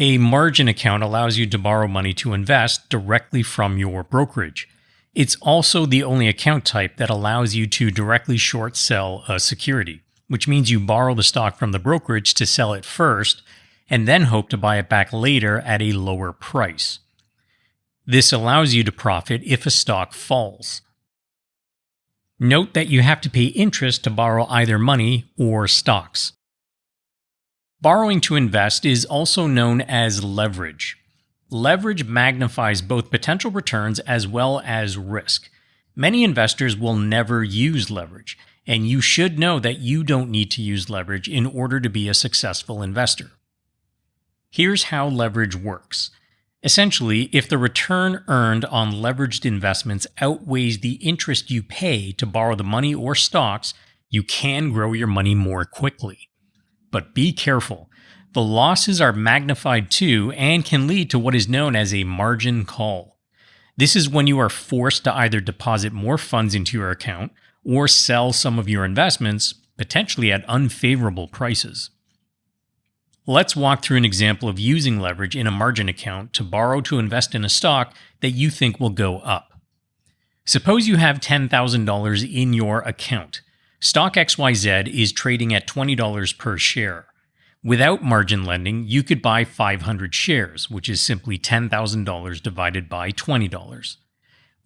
A margin account allows you to borrow money to invest directly from your brokerage. It's also the only account type that allows you to directly short sell a security, which means you borrow the stock from the brokerage to sell it first and then hope to buy it back later at a lower price. This allows you to profit if a stock falls. Note that you have to pay interest to borrow either money or stocks. Borrowing to invest is also known as leverage. Leverage magnifies both potential returns as well as risk. Many investors will never use leverage, and you should know that you don't need to use leverage in order to be a successful investor. Here's how leverage works. Essentially, if the return earned on leveraged investments outweighs the interest you pay to borrow the money or stocks, you can grow your money more quickly. But be careful. The losses are magnified too and can lead to what is known as a margin call. This is when you are forced to either deposit more funds into your account or sell some of your investments, potentially at unfavorable prices. Let's walk through an example of using leverage in a margin account to borrow to invest in a stock that you think will go up. Suppose you have $10,000 in your account. Stock XYZ is trading at $20 per share. Without margin lending, you could buy 500 shares, which is simply $10,000 divided by $20.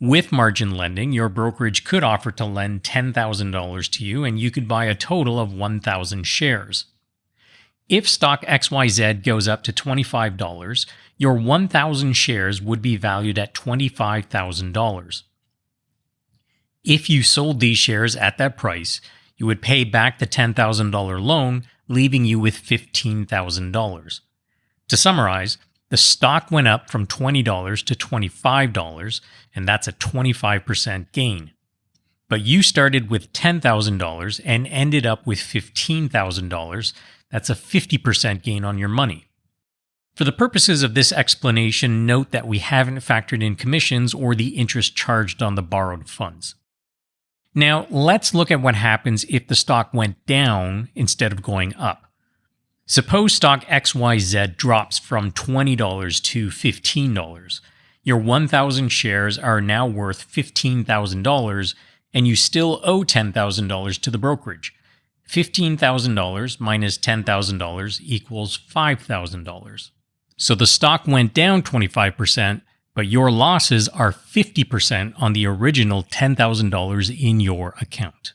With margin lending, your brokerage could offer to lend $10,000 to you and you could buy a total of 1,000 shares. If stock XYZ goes up to $25, your 1,000 shares would be valued at $25,000. If you sold these shares at that price, you would pay back the $10,000 loan, leaving you with $15,000. To summarize, the stock went up from $20 to $25, and that's a 25% gain. But you started with $10,000 and ended up with $15,000. That's a 50% gain on your money. For the purposes of this explanation, note that we haven't factored in commissions or the interest charged on the borrowed funds. Now, let's look at what happens if the stock went down instead of going up. Suppose stock XYZ drops from $20 to $15. Your 1,000 shares are now worth $15,000, and you still owe $10,000 to the brokerage. $15,000 minus $10,000 equals $5,000. So the stock went down 25%, but your losses are 50% on the original $10,000 in your account.